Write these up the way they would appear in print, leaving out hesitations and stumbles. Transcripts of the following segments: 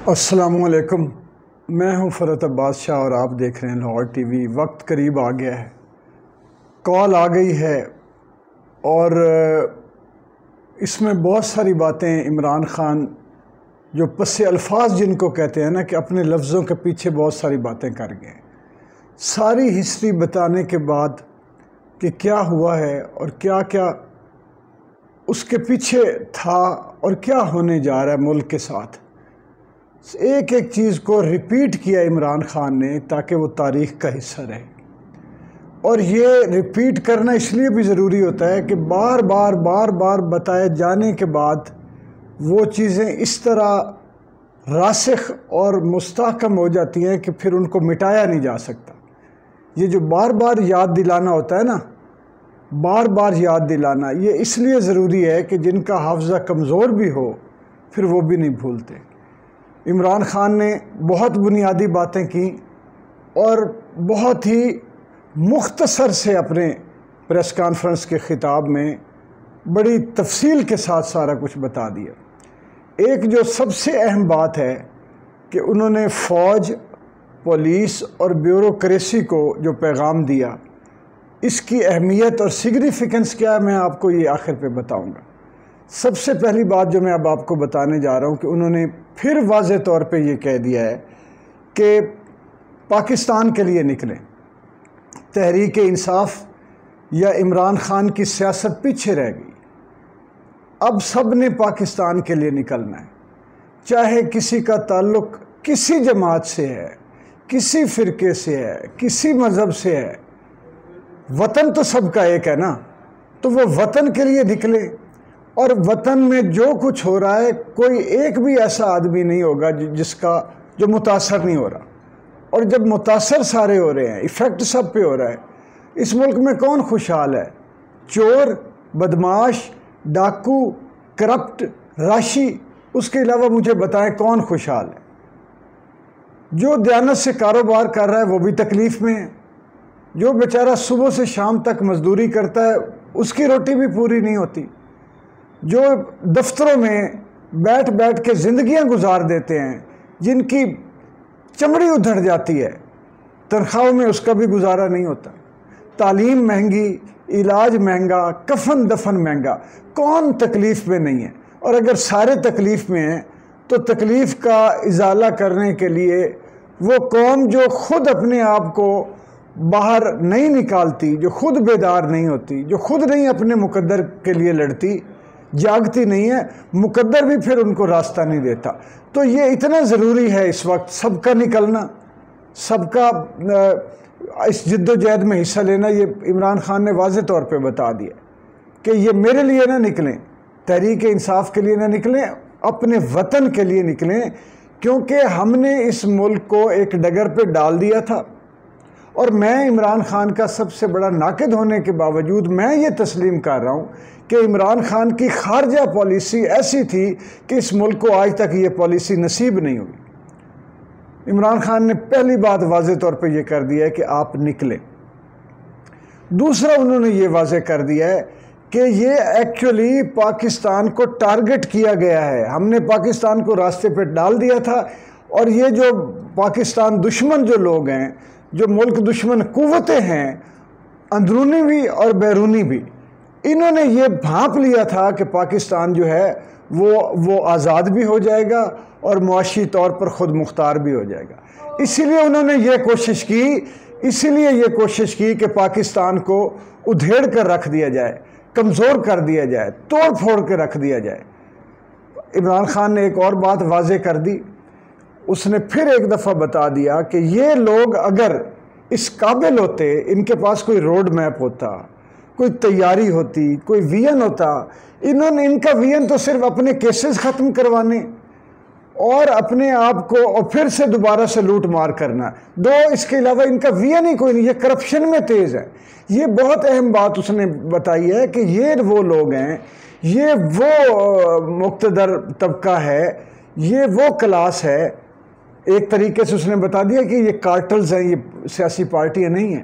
السلام علیکم، میں ہوں فرحت عباس شاہ اور آپ دیکھ رہے ہیں لاہور ٹی وی۔ وقت قریب آ گیا ہے، کال آ گئی ہے اور اس میں بہت ساری باتیں عمران خان جو پس الفاظ جن کو کہتے ہیں نا کہ اپنے لفظوں کے پیچھے بہت ساری باتیں کر گئے، ساری ہسٹری بتانے کے بعد کہ کیا ہوا ہے اور کیا کیا اس کے پیچھے تھا اور کیا ہونے جا رہا ہے ملک کے ساتھ، ایک ایک چیز کو ریپیٹ کیا عمران خان نے تاکہ وہ تاریخ کا حصہ رہے۔ اور یہ ریپیٹ کرنا اس لیے بھی ضروری ہوتا ہے کہ بار بار بتائے جانے کے بعد وہ چیزیں اس طرح راسخ اور مستحکم ہو جاتی ہیں کہ پھر ان کو مٹایا نہیں جا سکتا۔ یہ جو بار بار یاد دلانا ہوتا ہے نا، بار بار یاد دلانا، یہ اس لیے ضروری ہے کہ جن کا حافظہ کمزور بھی ہو پھر وہ بھی نہیں بھولتے۔ عمران خان نے بہت بنیادی باتیں کی اور بہت ہی مختصر سے اپنے پریس کانفرنس کے خطاب میں بڑی تفصیل کے ساتھ سارا کچھ بتا دیا۔ ایک جو سب سے اہم بات ہے کہ انہوں نے فوج، پولیس اور بیوروکریسی کو جو پیغام دیا، اس کی اہمیت اور سگنیفیکنس کیا ہے میں آپ کو یہ آخر پہ بتاؤں گا۔ سب سے پہلی بات جو میں اب آپ کو بتانے جا رہا ہوں کہ انہوں نے پھر واضح طور پہ یہ کہہ دیا ہے کہ پاکستان کے لیے نکلیں، تحریک انصاف یا عمران خان کی سیاست پیچھے رہ گئی، اب سب نے پاکستان کے لیے نکلنا ہے، چاہے کسی کا تعلق کسی جماعت سے ہے، کسی فرقے سے ہے، کسی مذہب سے ہے، وطن تو سب کا ایک ہے نا، تو وہ وطن کے لیے نکلے۔ اور وطن میں جو کچھ ہو رہا ہے کوئی ایک بھی ایسا آدمی نہیں ہوگا جو متاثر نہیں ہو رہا، اور جب متاثر سارے ہو رہے ہیں، ایفیکٹ سب پہ ہو رہا ہے۔ اس ملک میں کون خوشحال ہے؟ چور، بدماش، ڈاکو، کرپٹ، راشی، اس کے علاوہ مجھے بتائیں کون خوشحال ہے؟ جو دیانت سے کاروبار کر رہا ہے وہ بھی تکلیف میں ہے، جو بیچارہ صبح سے شام تک مزدوری کرتا ہے اس کی روٹی بھی پوری نہیں ہوتی، جو دفتروں میں بیٹھ کے زندگیاں گزار دیتے ہیں، جن کی چمڑی ادھڑ جاتی ہے، تنخواہوں میں اس کا بھی گزارا نہیں ہوتا، تعلیم مہنگی، علاج مہنگا، کفن دفن مہنگا، کون تکلیف میں نہیں ہے؟ اور اگر سارے تکلیف میں ہیں تو تکلیف کا ازالہ کرنے کے لیے وہ قوم جو خود اپنے آپ کو باہر نہیں نکالتی، جو خود بیدار نہیں ہوتی، جو خود نہیں اپنے مقدر کے لیے لڑتی، جاگتی نہیں ہے، مقدر بھی پھر ان کو راستہ نہیں دیتا۔ تو یہ اتنا ضروری ہے اس وقت سب کا نکلنا، سب کا اس جد و جہد میں حصہ لینا۔ یہ عمران خان نے واضح طور پہ بتا دیا کہ یہ میرے لیے نہ نکلیں، تحریک انصاف کے لیے نہ نکلیں، اپنے وطن کے لیے نکلیں، کیونکہ ہم نے اس ملک کو ایک ڈگر پہ ڈال دیا تھا۔ اور میں عمران خان کا سب سے بڑا ناقد ہونے کے باوجود میں یہ تسلیم کر رہا ہوں کہ عمران خان کی خارجہ پالیسی ایسی تھی کہ اس ملک کو آج تک یہ پالیسی نصیب نہیں ہوئی۔ عمران خان نے پہلی بات واضح طور پہ یہ کر دیا ہے کہ آپ نکلیں۔ دوسرا انہوں نے یہ واضح کر دیا ہے کہ یہ ایکچولی پاکستان کو ٹارگٹ کیا گیا ہے، ہم نے پاکستان کو راستے پہ ڈال دیا تھا، اور یہ جو پاکستان دشمن جو لوگ ہیں، جو ملک دشمن قوتیں ہیں، اندرونی بھی اور بیرونی بھی، انہوں نے یہ بھانپ لیا تھا کہ پاکستان جو ہے وہ آزاد بھی ہو جائے گا اور معاشی طور پر خود مختار بھی ہو جائے گا۔ اسی لیے انہوں نے یہ کوشش کی کہ پاکستان کو ادھیڑ کر رکھ دیا جائے، کمزور کر دیا جائے، توڑ پھوڑ کے رکھ دیا جائے۔ عمران خان نے ایک اور بات واضح کر دی، اس نے پھر ایک دفعہ بتا دیا کہ یہ لوگ اگر اس قابل ہوتے، ان کے پاس کوئی روڈ میپ ہوتا، کوئی تیاری ہوتی، کوئی ویژن ہوتا، ان کا ویژن تو صرف اپنے کیسز ختم کروانے اور اپنے آپ کو اور پھر سے دوبارہ سے لوٹ مار کرنا، اس کے علاوہ ان کا ویژن ہی کوئی نہیں، یہ کرپشن میں تیز ہے۔ یہ بہت اہم بات اس نے بتائی ہے کہ یہ وہ لوگ ہیں، یہ وہ مقتدر طبقہ ہے، یہ وہ کلاس ہے۔ ایک طریقے سے اس نے بتا دیا کہ یہ کارٹلز ہیں، یہ سیاسی پارٹیاں نہیں ہیں،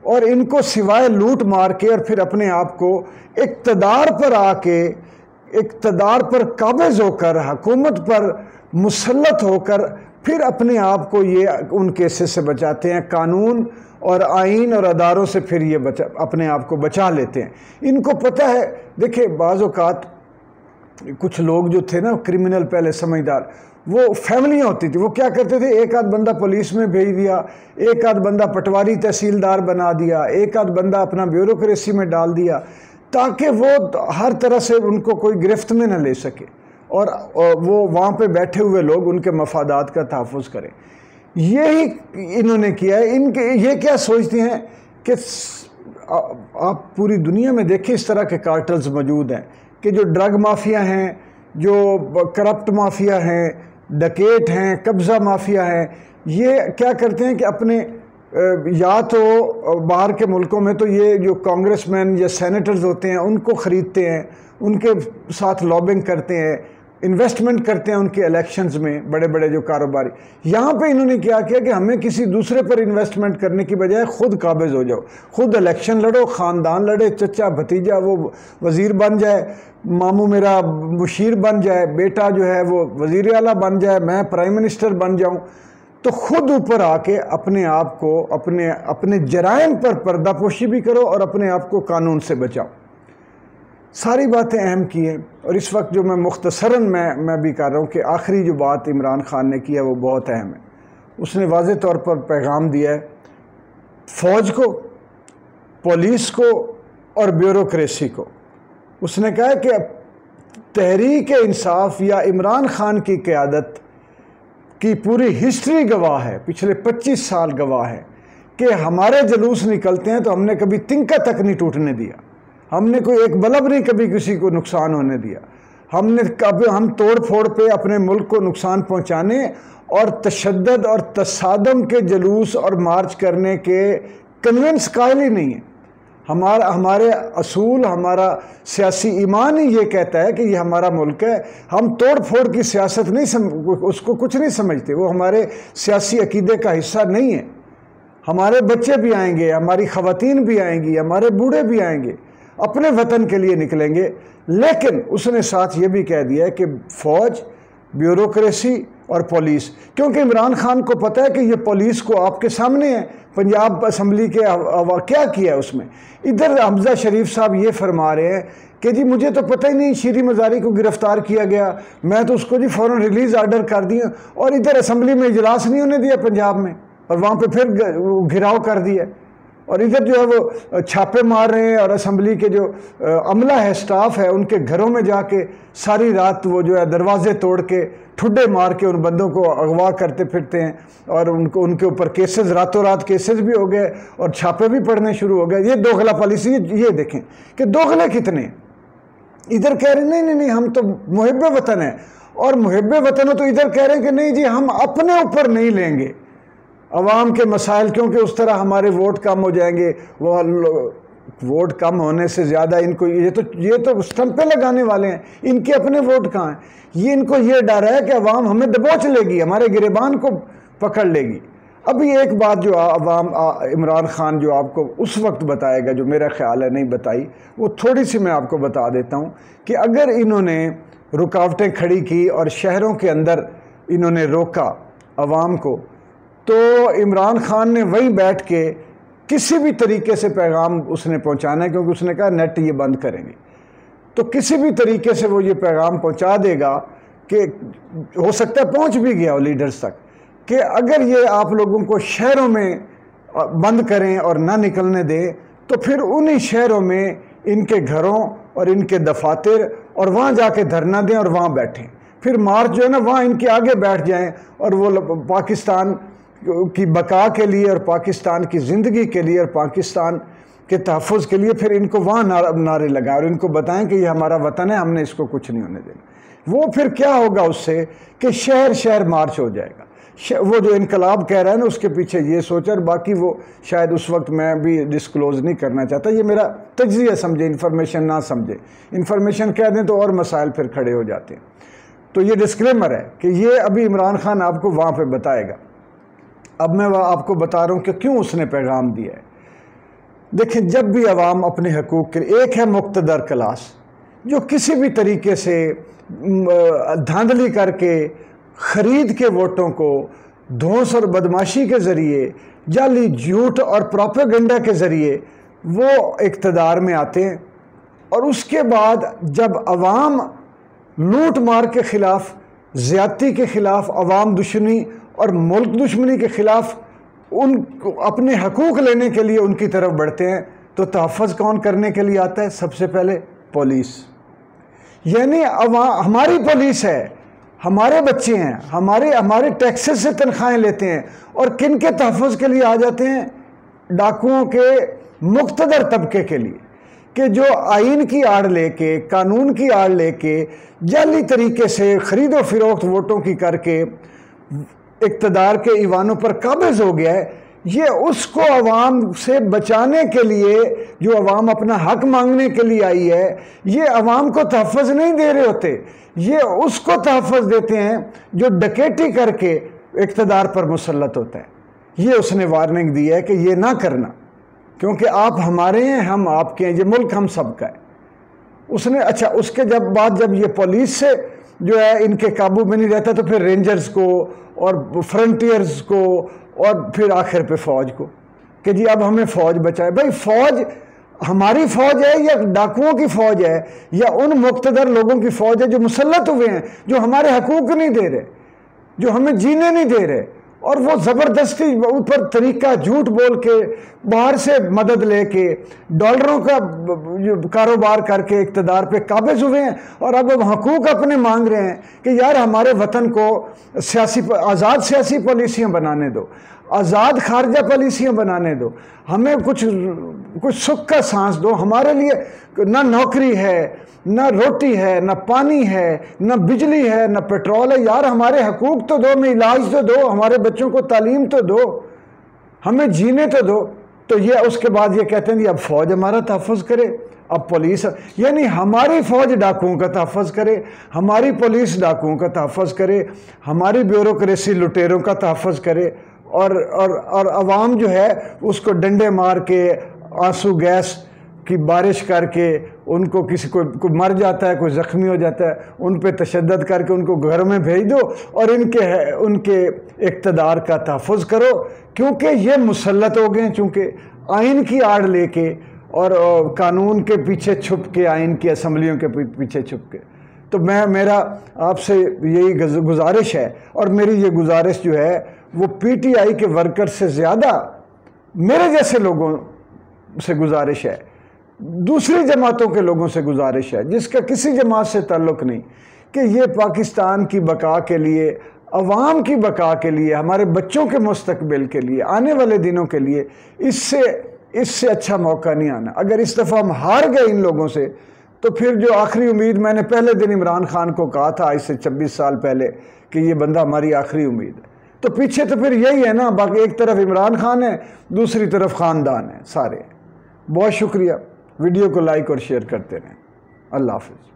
اور ان کو سوائے لوٹ مار کے اور پھر اپنے آپ کو اقتدار پر آ کے، اقتدار پر قابض ہو کر، حکومت پر مسلط ہو کر پھر اپنے آپ کو یہ ان کیسز سے بچاتے ہیں، قانون اور آئین اور اداروں سے پھر یہ اپنے آپ کو بچا لیتے ہیں۔ ان کو پتہ ہے، دیکھیں بعض اوقات کچھ لوگ جو تھے نا کرمنل پہلے سمجھدار، وہ فیملیاں ہوتی تھی، وہ کیا کرتے تھے، ایک آدھ بندہ پولیس میں بھیج دیا، ایک آدھ بندہ پٹواری تحصیلدار بنا دیا، ایک آدھ بندہ اپنا بیوروکریسی میں ڈال دیا، تاکہ وہ ہر طرح سے ان کو کوئی گرفت میں نہ لے سکے اور وہ وہاں پہ بیٹھے ہوئے لوگ ان کے مفادات کا تحفظ کریں۔ یہی انہوں نے کیا ہے۔ یہ کیا سوچتے ہیں کہ آپ پوری دنیا میں دیکھیں اس طرح کے کارٹلز موجود ہیں کہ جو ڈرگ مافیا ہیں، جو کرپٹ مافیا ہیں، ڈکیٹ ہیں، قبضہ مافیا ہیں، یہ کیا کرتے ہیں کہ اپنے یا تو باہر کے ملکوں میں تو یہ جو کانگریس مین یا سینیٹرز ہوتے ہیں ان کو خریدتے ہیں، ان کے ساتھ لابنگ کرتے ہیں، انویسٹمنٹ کرتے ہیں ان کے الیکشنز میں، بڑے بڑے جو کاروباری۔ یہاں پہ انہوں نے کیا کیا کہ ہمیں کسی دوسرے پر انویسٹمنٹ کرنے کی بجائے خود قابض ہو جاؤ، خود الیکشن لڑو، خاندان لڑے، چچا بھتیجا وہ وزیر بن جائے، ماموں میرا مشیر بن جائے، بیٹا جو ہے وہ وزیر اعلیٰ بن جائے، میں پرائم منسٹر بن جاؤں، تو خود اوپر آ کے اپنے آپ کو اپنے جرائم پر پردہ پوشی بھی کرو اور اپنے آپ کو قانون سے بچاؤ۔ ساری باتیں اہم کی ہیں، اور اس وقت جو میں مختصراً میں بھی کر رہا ہوں کہ آخری جو بات عمران خان نے کی ہے وہ بہت اہم ہے۔ اس نے واضح طور پر پیغام دیا ہے فوج کو، پولیس کو اور بیوروکریسی کو۔ اس نے کہا کہ تحریک انصاف یا عمران خان کی قیادت کی پوری ہسٹری گواہ ہے، پچھلے 25 سال گواہ ہے کہ ہمارے جلوس نکلتے ہیں تو ہم نے کبھی تنکا تک نہیں ٹوٹنے دیا، ہم نے کوئی ایک بلب نہیں کبھی کسی کو نقصان ہونے دیا، ہم توڑ پھوڑ پہ اپنے ملک کو نقصان پہنچانے اور تشدد اور تصادم کے جلوس اور مارچ کرنے کے کنونس قائل ہی نہیں ہیں۔ ہمارے اصول، ہمارا سیاسی ایمان ہی یہ کہتا ہے کہ یہ ہمارا ملک ہے، ہم توڑ پھوڑ کی سیاست اس کو کچھ نہیں سمجھتے، وہ ہمارے سیاسی عقیدے کا حصہ نہیں ہے۔ ہمارے بچے بھی آئیں گے، ہماری خواتین بھی آئیں گی، ہمارے بوڑھے بھی آئیں گے، اپنے وطن کے لیے نکلیں گے، لیکن اس نے ساتھ یہ بھی کہہ دیا ہے کہ فوج، بیوروکریسی اور پولیس، کیونکہ عمران خان کو پتہ ہے کہ یہ پولیس کو آپ کے سامنے ہے، پنجاب اسمبلی کے کیا کیا ہے اس میں۔ ادھر حمزہ شریف صاحب یہ فرما رہے ہیں کہ جی مجھے تو پتہ ہی نہیں شیریں مزاری کو گرفتار کیا گیا، میں تو اس کو جی فوراً ریلیز آرڈر کر دیا، اور ادھر اسمبلی میں اجلاس نہیں ہونے دیا پنجاب میں، اور وہاں پہ پھر گھراؤ کر دیا، اور ادھر جو ہے وہ چھاپے مار رہے ہیں، اور اسمبلی کے جو عملہ ہے، سٹاف ہے، ان کے گھروں میں جا کے ساری رات وہ جو ہے دروازے توڑ کے ٹھڈے مار کے ان بندوں کو اغوا کرتے پھرتے ہیں، اور ان کے اوپر کیسز، راتوں رات کیسز بھی ہو گئے اور چھاپے بھی پڑنے شروع ہو گئے۔ یہ دوغلا پالیسی، یہ دیکھیں کہ دوغلے کتنے، ادھر کہہ رہے ہیں نہیں ہم تو محب وطن ہیں، اور محب وطن ہو تو ادھر کہہ رہے ہیں کہ نہیں جی ہم اپنے اوپر نہیں لیں گے عوام کے مسائل، کیونکہ اس طرح ہمارے ووٹ کم ہو جائیں گے۔ وہ ووٹ کم ہونے سے زیادہ ان کو یہ تو اسٹمپیں لگانے والے ہیں، ان کے اپنے ووٹ کہاں ہیں؟ ان کو یہ ڈر ہے کہ عوام ہمیں دبوچ لے گی، ہمارے گریبان کو پکڑ لے گی۔ ابھی ایک بات جو عمران خان جو آپ کو اس وقت بتائے گا، جو میرا خیال ہے نہیں بتائی، وہ تھوڑی سی میں آپ کو بتا دیتا ہوں کہ اگر انہوں نے رکاوٹیں کھڑی کی اور شہروں کے اندر انہوں نے روکا عوام کو، تو عمران خان نے وہیں بیٹھ کے کسی بھی طریقے سے پیغام اس نے پہنچانا ہے، کیونکہ اس نے کہا نیٹ یہ بند کریں گے، تو کسی بھی طریقے سے وہ یہ پیغام پہنچا دے گا کہ ہو سکتا ہے پہنچ بھی گیا ہو لیڈرز تک، کہ اگر یہ آپ لوگوں کو شہروں میں بند کریں اور نہ نکلنے دیں تو پھر انہی شہروں میں ان کے گھروں اور ان کے دفاتر اور وہاں جا کے دھرنا دیں اور وہاں بیٹھیں، پھر مارچ جو ہے نا وہاں ان کے آگے بیٹھ جائیں، اور وہ پاکستان کی بقا کے لیے اور پاکستان کی زندگی کے لیے اور پاکستان کے تحفظ کے لیے پھر ان کو وہاں نعرے لگائیں اور ان کو بتائیں کہ یہ ہمارا وطن ہے، ہم نے اس کو کچھ نہیں ہونے دینا۔ وہ پھر کیا ہوگا اس سے کہ شہر شہر مارچ ہو جائے گا۔ وہ جو انقلاب کہہ رہا ہے نا اس کے پیچھے یہ سوچا، اور باقی وہ شاید اس وقت میں بھی ڈسکلوز نہیں کرنا چاہتا، یہ میرا تجزیہ سمجھے، انفارمیشن نہ سمجھے، انفارمیشن کہہ دیں تو اور مسائل پھر کھڑے ہو جاتے ہیں۔ تو یہ ڈسکلیمر ہے کہ یہ ابھی عمران خان آپ کو وہاں پہ بتائے گا۔ اب میں آپ کو بتا رہا ہوں کہ کیوں اس نے پیغام دیا ہے۔ دیکھیں جب بھی عوام اپنے حقوق کے، ایک ہے مقتدر کلاس جو کسی بھی طریقے سے دھاندلی کر کے خرید کے ووٹوں کو دھوس اور بدماشی کے ذریعے، جعلی جھوٹ اور پروپیگنڈا کے ذریعے وہ اقتدار میں آتے ہیں، اور اس کے بعد جب عوام لوٹ مار کے خلاف، زیادتی کے خلاف، عوام دشمنی اور ملک دشمنی کے خلاف ان کو اپنے حقوق لینے کے لیے ان کی طرف بڑھتے ہیں، تو تحفظ کون کرنے کے لیے آتا ہے؟ سب سے پہلے پولیس۔ یعنی ہماری پولیس ہے، ہمارے بچے ہیں، ہمارے ٹیکسز سے تنخواہیں لیتے ہیں، اور کن کے تحفظ کے لیے آ جاتے ہیں؟ ڈاکوؤں کے مقتدر طبقے کے لیے، کہ جو آئین کی آڑ لے کے، قانون کی آڑ لے کے، جعلی طریقے سے خرید و فروخت ووٹوں کی کر کے اقتدار کے ایوانوں پر قابض ہو گیا ہے۔ یہ اس کو عوام سے بچانے کے لیے، جو عوام اپنا حق مانگنے کے لیے آئی ہے، یہ عوام کو تحفظ نہیں دے رہے ہوتے، یہ اس کو تحفظ دیتے ہیں جو ڈکیٹی کر کے اقتدار پر مسلط ہوتا ہے۔ یہ اس نے وارننگ دی ہے کہ یہ نہ کرنا، کیونکہ آپ ہمارے ہیں، ہم آپ کے ہیں، یہ ملک ہم سب کا ہے۔ اس نے اس کے جب یہ پولیس سے جو ہے ان کے قابو میں نہیں رہتا، تو پھر رینجرز کو اور فرنٹیئرز کو، اور پھر آخر پہ فوج کو، کہ جی اب ہمیں فوج بچائے۔ بھائی فوج ہماری فوج ہے یا ڈاکوؤں کی فوج ہے، یا ان مقتدر لوگوں کی فوج ہے جو مسلط ہوئے ہیں، جو ہمارے حقوق نہیں دے رہے، جو ہمیں جینے نہیں دے رہے، اور وہ زبردستی اوپر طریقہ جھوٹ بول کے، باہر سے مدد لے کے، ڈالروں کا کاروبار کر کے اقتدار پہ قابض ہوئے ہیں، اور اب حقوق اپنے مانگ رہے ہیں کہ یار ہمارے وطن کو آزاد سیاسی پالیسیاں بنانے دو، آزاد خارجہ پالیسیاں بنانے دو، ہمیں کچھ سکھ کا سانس دو۔ ہمارے لیے نہ نوکری ہے، نہ روٹی ہے، نہ پانی ہے، نہ بجلی ہے، نہ پیٹرول ہے۔ یار ہمارے حقوق تو دو، ہمیں علاج تو دو، ہمارے بچوں کو تعلیم تو دو، ہمیں جینے تو دو۔ تو یہ اس کے بعد یہ کہتے ہیں اب فوج ہمارا تحفظ کرے، اب پولیس، یعنی ہماری فوج ڈاکوؤں کا تحفظ کرے، ہماری پولیس ڈاکوؤں کا تحفظ کرے، ہماری بیوروکریسی لٹیروں کا تحفظ کرے، اور عوام جو ہے اس کو ڈنڈے مار کے، آنسو گیس کی بارش کر کے، ان کو کوئی مر جاتا ہے، کوئی زخمی ہو جاتا ہے، ان پہ تشدد کر کے ان کو گھر میں بھیج دو، اور ان کے اقتدار کا تحفظ کرو، کیونکہ یہ مسلط ہو گئے، چونکہ آئین کی آڑ لے کے اور قانون کے پیچھے چھپ کے، آئین کی اسمبلیوں کے پیچھے چھپ کے۔ تو میرا آپ سے یہی گزارش ہے، اور میری یہ گزارش جو ہے وہ پی ٹی آئی کے ورکر سے زیادہ میرے جیسے لوگوں سے گزارش ہے، دوسری جماعتوں کے لوگوں سے گزارش ہے، جس کا کسی جماعت سے تعلق نہیں، کہ یہ پاکستان کی بقا کے لیے، عوام کی بقا کے لیے، ہمارے بچوں کے مستقبل کے لیے، آنے والے دنوں کے لیے اس سے اچھا موقع نہیں آنا۔ اگر اس دفعہ ہم ہار گئے ان لوگوں سے، تو پھر جو آخری امید میں نے پہلے دن عمران خان کو کہا تھا آج سے 26 سال پہلے کہ یہ بندہ ہماری آخری امید ہے، تو پیچھے تو پھر یہی ہے نا، باقی ایک طرف عمران خان ہے، دوسری طرف خاندان ہے سارے۔ بہت شکریہ، ویڈیو کو لائک اور شیئر کرتے رہیں۔ اللہ حافظ۔